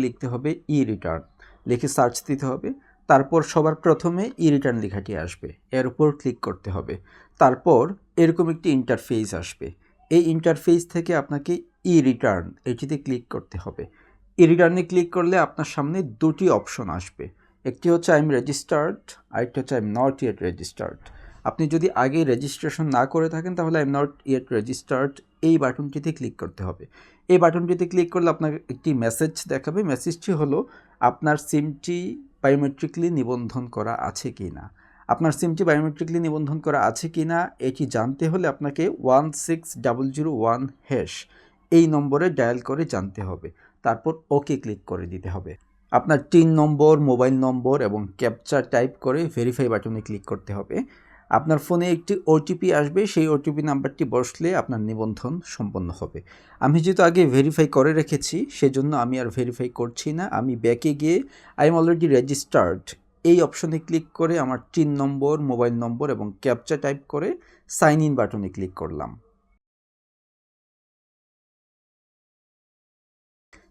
লিখতে হবে ই রিটার্ন, লিখে সার্চ দিতে হবে। তারপর সবার প্রথমে ই রিটার্ন লেখাটি আসবে, এর উপর ক্লিক করতে হবে। তারপর এরকম একটি ইন্টারফেস আসবে, এই ইন্টারফেস থেকে আপনাকে ই রিটার্ন এটিতে ক্লিক করতে হবে। ই রিটার্নে ক্লিক করলে আপনার সামনে দুটি অপশন আসবে, একটি হচ্ছে আই এম রেজিস্টার্ড, আরেকটি হচ্ছে I am not yet registered. আপনি যদি আগে রেজিস্ট্রেশন না করে থাকেন তাহলে I am not yet registered এই বাটনটিতে ক্লিক করতে হবে। এই বাটনটিতে ক্লিক করলে আপনার একটি মেসেজ দেখাবে। মেসেজটি হলো আপনার সিমটি বায়োমেট্রিকলি নিবন্ধন করা আছে কি না। আপনার সিমটি বায়োমেট্রিকলি নিবন্ধন করা আছে কি না এটি জানতে হলে আপনাকে 16001# এই নম্বরে ডায়াল করে জানতে হবে। তারপর ওকে ক্লিক করে দিতে হবে। আপনার টিন নম্বর, মোবাইল নম্বর এবং ক্যাপচা টাইপ করে ভেরিফাই বাটনে ক্লিক করতে হবে। আপনার ফোনে একটি ওটিপি আসবে, সেই ওটিপি নাম্বারটি বসলে আপনার নিবন্ধন সম্পন্ন হবে। আমি যেহেতু আগে ভেরিফাই করে রেখেছি সেজন্য আমি আর ভেরিফাই করছি না। আমি ব্যাকে গিয়ে আই এম অলরেডি রেজিস্টার্ড এই অপশনে ক্লিক করে আমার টিন নম্বর, মোবাইল নম্বর এবং ক্যাপচা টাইপ করে সাইন ইন বাটনে ক্লিক করলাম।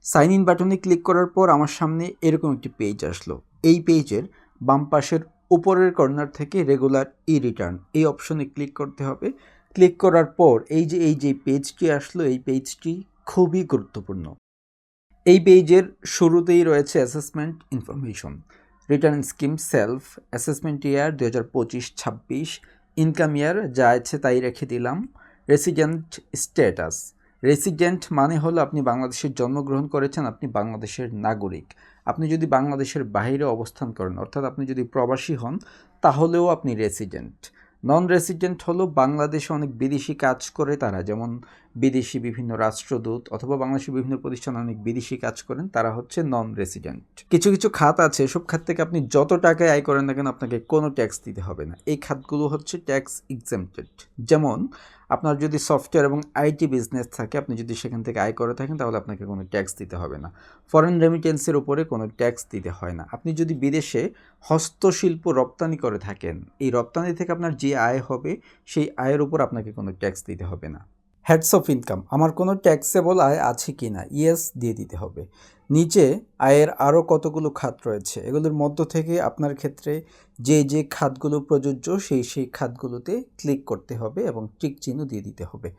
সাইন ইন বাটনে ক্লিক করার পর আমার সামনে এরকম একটি পেজ আসলো। এই পেজের বাম পাশের উপরের কর্নার থেকে রেগুলার ই রিটার্ন এই অপশনে ক্লিক করতে হবে। ক্লিক করার পর এই যে পেজটি আসলো, এই পেজটি খুবই গুরুত্বপূর্ণ। এই পেজের শুরুতেই রয়েছে assessment information, return scheme self, assessment ইয়ার 2025-26, ইনকাম ইয়ার যা আছে তাই রেখে দিলাম, রেসিডেন্ট স্ট্যাটাস। রেসিডেন্ট মানে হলো আপনি বাংলাদেশের জন্মগ্রহণ করেছেন, আপনি বাংলাদেশের নাগরিক। আপনি যদি বাংলাদেশের বাইরে অবস্থান করেন অর্থাৎ আপনি যদি প্রবাসী হন তাহলেও আপনি রেসিডেন্ট। নন রেসিডেন্ট হলো বাংলাদেশে অনেক বিদেশি কাজ করে তারা, যেমন বিদেশি বিভিন্ন রাষ্ট্রদূত অথবা বাংলাদেশের বিভিন্ন প্রতিষ্ঠানে অনেক বিদেশি কাজ করেন, তারা হচ্ছে নন রেসিডেন্ট। কিছু কিছু খাত আছে, এসব খাত থেকে আপনি যত টাকায় আয় করেন না কেন আপনাকে কোনো ট্যাক্স দিতে হবে না। এই খাতগুলো হচ্ছে ট্যাক্স এক্সেম্পটেড। যেমন আপনার যদি সফটওয়্যার এবং আইটি বিজনেস থাকে, আপনি যদি সেখান থেকে আয় করে থাকেন তাহলে আপনাকে কোনো ট্যাক্স দিতে হবে না। ফরেন রেমিটেন্সের উপরে কোনো ট্যাক্স দিতে হয় না। আপনি যদি বিদেশে হস্তশিল্প রপ্তানি করে থাকেন, এই রপ্তানি থেকে আপনার যে আয় হবে সেই আয়ের উপর আপনাকে কোনো ট্যাক্স দিতে হবে না। হেডস অফ ইনকাম, আমার কোনো ট্যাক্সেবল আয় আছে কি না, ইয়েস দিয়ে দিতে হবে। নিচে আয়ের আরও কতগুলো খাত রয়েছে, এগুলোর মধ্য থেকে আপনার ক্ষেত্রে যে খাতগুলো প্রযোজ্য সেই খাতগুলোতে ক্লিক করতে হবে এবং টিক চিহ্ন দিয়ে দিতে হবে।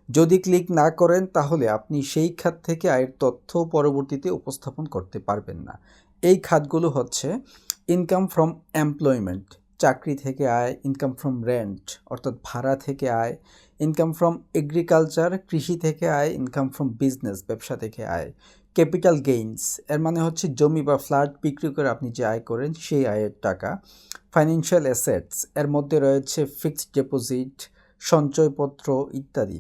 যদি ক্লিক না করেন তাহলে আপনি সেই খাত থেকে আয়ের তথ্য পরবর্তীতে উপস্থাপন করতে পারবেন না। এই খাতগুলো হচ্ছে ইনকাম ফ্রম এমপ্লয়মেন্ট, চাকরি থেকে আয়, ইনকাম ফ্রম রেন্ট অর্থাৎ ভাড়া থেকে আয়, ইনকাম ফ্রম এগ্রিকালচার কৃষি থেকে আয়, ইনকাম ফ্রম বিজনেস ব্যবসা থেকে আয়, ক্যাপিটাল গেইনস এর মানে হচ্ছে জমি বা ফ্ল্যাট বিক্রি করে আপনি যে আয় করেন সেই আয়ের টাকা, ফাইন্যান্সিয়াল অ্যাসেটস এর মধ্যে রয়েছে ফিক্সড ডিপোজিট, সঞ্চয়পত্র ইত্যাদি।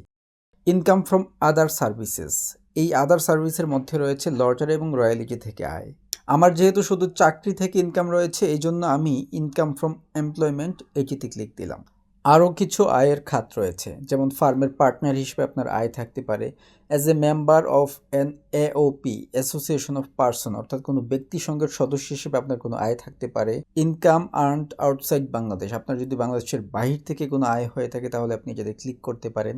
ইনকাম ফ্রম আদার সার্ভিসেস, এই আদার সার্ভিসের মধ্যে রয়েছে লটারি এবং রয়্যালিটি থেকে আয়। আমার যেহেতু শুধু চাকরি থেকে ইনকাম রয়েছে এই জন্য আমি ইনকাম ফ্রম এমপ্লয়মেন্ট এটিতে ক্লিক দিলাম। আরও কিছু আয়ের খাত রয়েছে, যেমন ফার্মের পার্টনার হিসেবে আপনার আয় থাকতে পারে, as a member of an AOP association of person অর্থাৎ কোনো ব্যক্তি সংঘের সদস্য হিসেবে আপনার কোনো আয় থাকতে পারে, ইনকাম আর্নড আউটসাইড বাংলাদেশ, আপনার যদি বাংলাদেশের বাহির থেকে কোনো আয় হয়ে থাকে তাহলে আপনি এটাতে ক্লিক করতে পারেন,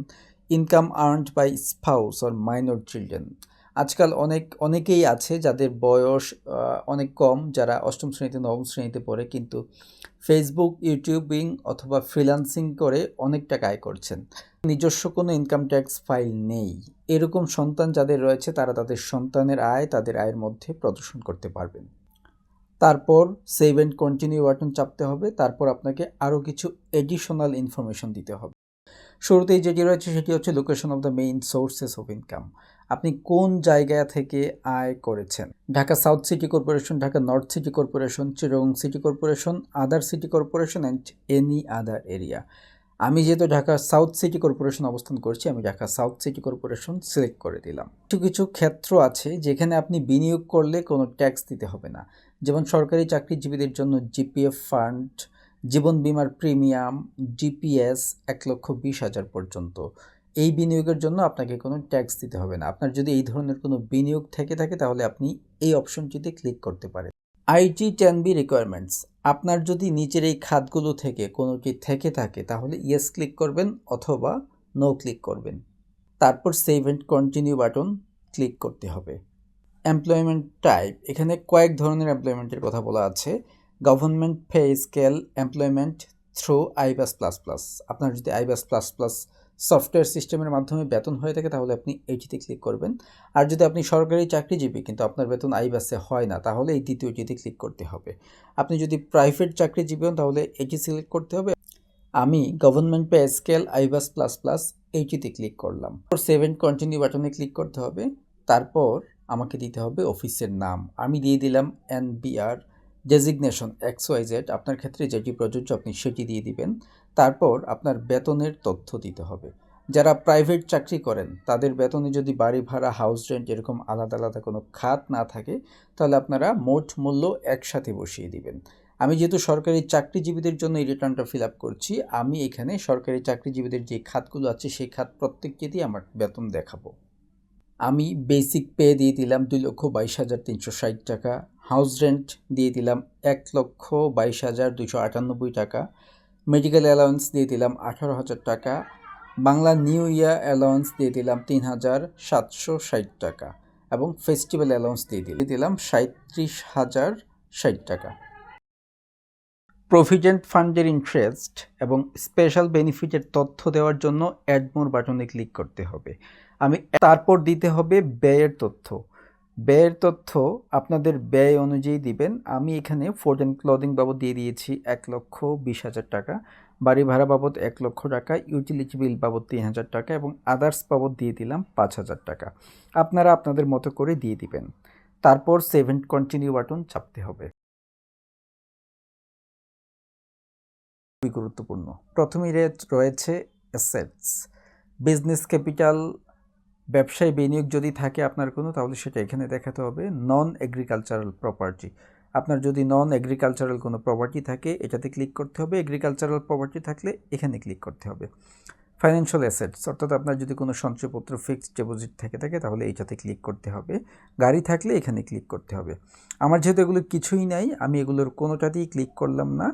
income earned by spouse or minor children. আজকাল অনেকেই আছে যাদের বয়স অনেক কম, যারা অষ্টম শ্রেণীতে নবম শ্রেণীতে পড়ে কিন্তু ফেসবুক, ইউটিউবিং অথবা ফ্রিল্যান্সিং করে অনেক টাকা আয় করছেন, নিজস্ব কোনো ইনকাম ট্যাক্স ফাইল নেই। এরকম সন্তান যাদের রয়েছে তারা তাদের সন্তানের আয় তাদের আয়ের মধ্যে প্রদর্শন করতে পারবেন। তারপর সেভ অ্যান্ড কন্টিনিউ বাটন চাপতে হবে। তারপর আপনাকে আরও কিছু এডিশনাল ইনফরমেশন দিতে হবে। শুরুতেই যেটি রয়েছে সেটি হচ্ছে location of the main sources of income, আপনি কোন জায়গা থেকে আয় করেছেন। Dhaka south city corporation, Dhaka north city corporation, Chittagong city corporation, other city corporation and any other area. আমি যেহেতু ঢাকা সাউথ সিটি কর্পোরেশন অবস্থান করছি আমি Dhaka south city corporation select করে দিলাম। কিছু কিছু ক্ষেত্র আছে যেখানে আপনি বিনিয়োগ করলে কোনো ট্যাক্স দিতে হবে না, যেমন সরকারি চাকরিজীবীদের জন্য জিপিএফ ফান্ড, জীবন বীমার প্রিমিয়াম, ডিপিএস 1,20,000 পর্যন্ত। এই বিনিয়োগের জন্য আপনাকে কোনো ট্যাক্স দিতে হবে না। আপনার যদি এই ধরনের কোনো বিনিয়োগ থেকে থাকে তাহলে আপনি এই অপশনটিতে ক্লিক করতে পারেন। আইটি 10B রিকোয়ারমেন্টস, আপনার যদি নিচের এই খাতগুলো থেকে কোনোটি থেকে থাকে তাহলে ইয়েস ক্লিক করবেন অথবা নো ক্লিক করবেন। তারপর save and continue button click করতে হবে। এমপ্লয়মেন্ট টাইপ, এখানে কয়েক ধরনের এমপ্লয়মেন্টের কথা বলা আছে। Government pay scale employment through আইবাস plus plus. আপনার যদি আইবাস প্লাস প্লাস সফটওয়্যার সিস্টেমের মাধ্যমে বেতন হয়ে থাকে তাহলে আপনি এইটিতে ক্লিক করবেন। আর যদি আপনি সরকারি চাকরিজীবী কিন্তু আপনার বেতন আইবাসে হয় না, তাহলে এই দ্বিতীয়টিতে ক্লিক করতে হবে। আপনি যদি প্রাইভেট চাকরিজীবী হন তাহলে এটি সিলেক্ট করতে হবে। আমি government pay scale iBAS plus plus এইটিতে ক্লিক করলাম। সেভ এন্ড কন্টিনিউ বাটনে ক্লিক করতে হবে। তারপর আমাকে দিতে হবে অফিসের নাম। আমি দিয়ে দিলাম NBR, ডেজিগনেশন XYZ, আপনার ক্ষেত্রে যেটি প্রযোজ্য আপনি সেটি দিয়ে দিবেন। তারপর আপনার বেতনের তথ্য দিতে হবে। যারা প্রাইভেট চাকরি করেন তাদের বেতনে যদি বাড়ি ভাড়া, হাউস রেন্ট এরকম আলাদা আলাদা কোনো খাত না থাকে তাহলে আপনারা মোট মূল্য একসাথে বসিয়ে দিবেন। আমি যেহেতু সরকারি চাকরিজীবীদের জন্য এই রিটার্নটা ফিল আপ করছি, আমি এখানে সরকারি চাকরিজীবীদের যে খাতগুলো আছে সেই খাত প্রত্যেকটিতেই আমার বেতন দেখাবো। আমি বেসিক পে দিয়ে দিলাম 2,22,360 টাকা, হাউস রেন্ট দিয়ে দিলাম 1,22,298 টাকা, মেডিকেল অ্যালাউন্স দিয়ে দিলাম 18,000 টাকা, বাংলা নিউ ইয়ার অ্যালাউন্স দিয়ে দিলাম 3,760 টাকা এবং ফেস্টিভ্যাল অ্যালাউন্স দিয়ে দিলাম 37,060 টাকা। প্রভিডেন্ট ফান্ডের ইন্টারেস্ট এবং স্পেশাল বেনিফিটের তথ্য দেওয়ার জন্য অ্যাড মোর বাটনে ক্লিক করতে হবে। তারপর দিতে হবে ব্যয়ের তথ্য। ব্যয়ের তথ্য আপনাদের ব্যয় অনুযায়ী দিবেন। আমি এখানে ফুড অ্যান্ড ক্লদিং বাবদ দিয়ে দিয়েছি 1,20,000 টাকা, বাড়ি ভাড়া বাবদ 1 লক্ষ টাকা, ইউটিলিটি বিল বাবদ 3,000 টাকা এবং আদার্স বাবদ দিয়ে দিলাম 5,000 টাকা। আপনারা আপনাদের মতো করে দিয়ে দিবেন। তারপর সেভ এন্ড কন্টিনিউ বাটন চাপতে হবে। খুবই গুরুত্বপূর্ণ। প্রথমেই রয়েছে অ্যাসেটস, বিজনেস ক্যাপিটাল, ব্যবসায় বিনিয়োগ যদি থাকে আপনার কোনো, তাহলে সেটা এখানে দেখাতে হবে। নন এগ্রিকালচারাল প্রপার্টি, আপনার যদি নন এগ্রিকালচারাল কোনো প্রপার্টি থাকে এটাতে ক্লিক করতে হবে। এগ্রিকালচারাল প্রপার্টি থাকলে এখানে ক্লিক করতে হবে। ফাইন্যান্সিয়াল অ্যাসেটস, অর্থাৎ আপনার যদি কোনো সঞ্চয়পত্র, ফিক্সড ডিপোজিট থাকে তাহলে এইটাতে ক্লিক করতে হবে। গাড়ি থাকলে এখানে ক্লিক করতে হবে। আমার যেহেতু এগুলো কিছুই নাই, আমি এগুলোর কোনোটাতেই ক্লিক করলাম না,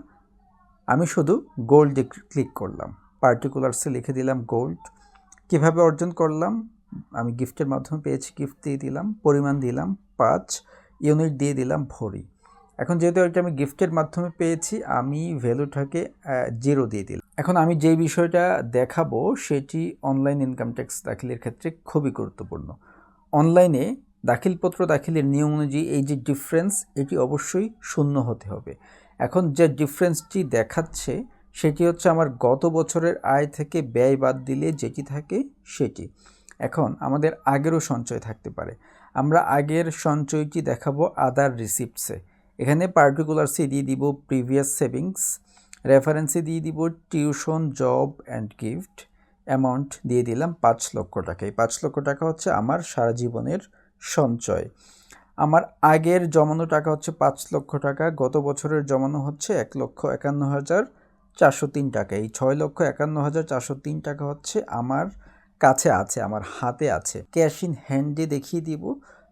আমি শুধু গোল্ডে ক্লিক করলাম। পার্টিকুলারসে লিখে দিলাম গোল্ড। কিভাবে অর্জন করলাম? আমি গিফটের মাধ্যমে পেয়েছি, গিফট দিয়ে দিলাম, পরিমাণ দিলাম 5, ইউনিট দিয়ে দিলাম ভরি। এখন যেহেতু এটা আমি গিফটের মাধ্যমে পেয়েছি, আমি ভ্যালুটাকে 0 দিয়ে দিলাম। এখন আমি যেই বিষয়টা দেখাবো সেটি অনলাইন ইনকাম ট্যাক্স দাখিলের ক্ষেত্রে খুবই গুরুত্বপূর্ণ। অনলাইনে দাখিলপত্র দাখিলের নিয়ম অনুযায়ী এই যে ডিফারেন্স, এটি অবশ্যই 0 হতে হবে। এখন যে ডিফারেন্সটি দেখাচ্ছে সেটি হচ্ছে আমার গত বছরের আয় থেকে ব্যয় বাদ দিলে যেটি থাকে সেটি। এখন আমাদের আগেরও সঞ্চয় থাকতে পারে, আমরা আগের সঞ্চয়টি দেখাবো আদার রিসিপ্টসে। এখানে পার্টিকুলারসে দিয়ে দিব প্রিভিয়াস সেভিংস, রেফারেন্সে দিয়ে দিব tuition, job and gift, amount দিয়ে দিলাম 5 লক্ষ টাকা। এই 5 লক্ষ টাকা হচ্ছে আমার সারা জীবনের সঞ্চয়। আমার আগের জমানো টাকা হচ্ছে 5 লক্ষ টাকা, গত বছরের জমানো হচ্ছে 1,51,403 টাকা। এই 6,51,403 টাকা হচ্ছে আমার কাছে আছে, আমার হাতে আছে। ক্যাশ ইন হ্যান্ডে দেখিয়ে দিব,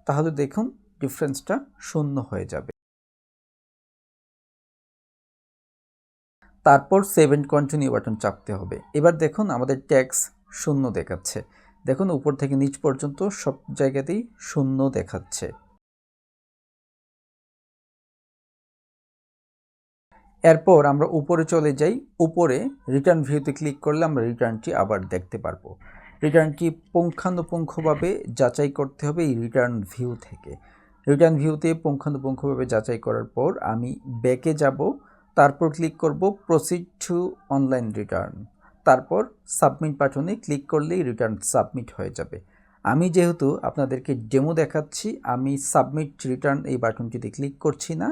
তাহলে দেখুন ডিফারেন্সটা 0 হয়ে যাবে। তারপর সেভ এন্ড কন্টিনিউ বাটন চাপতে হবে। এবার দেখুন আমাদের ট্যাক্স 0 দেখাচ্ছে। দেখুন উপর থেকে নিচ পর্যন্ত সব জায়গাতেই 0 দেখাচ্ছে। এরপর আমরা উপরে চলে যাই। উপরে রিটার্ন ভিউতে ক্লিক করলে আমরা রিটার্নটি আবার দেখতে পারবো। রিটার্নটি পুঙ্খানুপুঙ্খভাবে যাচাই করতে হবে এই রিটার্ন ভিউ থেকে। রিটার্ন ভিউতে পুঙ্খানুপুঙ্খভাবে যাচাই করার পর আমি ব্যাকে যাব, তারপর ক্লিক করব প্রসিড টু অনলাইন রিটার্ন, তারপর সাবমিট বাটনে ক্লিক করলেই রিটার্ন সাবমিট হয়ে যাবে। আমি যেহেতু আপনাদেরকে ডেমো দেখাচ্ছি, আমি সাবমিট রিটার্ন এই বাটনটিতে ক্লিক করছি না।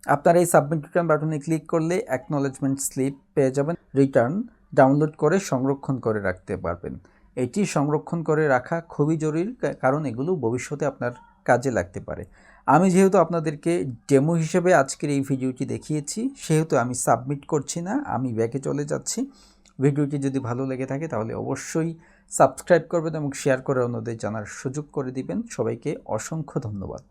আপনারা এই সাবমিট রিটার্ন বাটনে ক্লিক করলে অ্যাকনলেজমেন্ট স্লিপ পেয়ে যাবেন। রিটার্ন ডাউনলোড করে সংরক্ষণ করে রাখতে পারবেন। এটি সংরক্ষণ করে রাখা খুবই জরুরি, কারণ এগুলো ভবিষ্যতে আপনার কাজে লাগতে পারে। আমি যেহেতু আপনাদেরকে ডেমো হিসেবে আজকের এই ভিডিওটি দেখিয়েছি, সেহেতু আমি সাবমিট করছি না, আমি ব্যাকে চলে যাচ্ছি। ভিডিওটি যদি ভালো লেগে থাকে তাহলে অবশ্যই সাবস্ক্রাইব করবেন এবং শেয়ার করে অন্যদের জানার সুযোগ করে দিবেন। সবাইকে অসংখ্য ধন্যবাদ।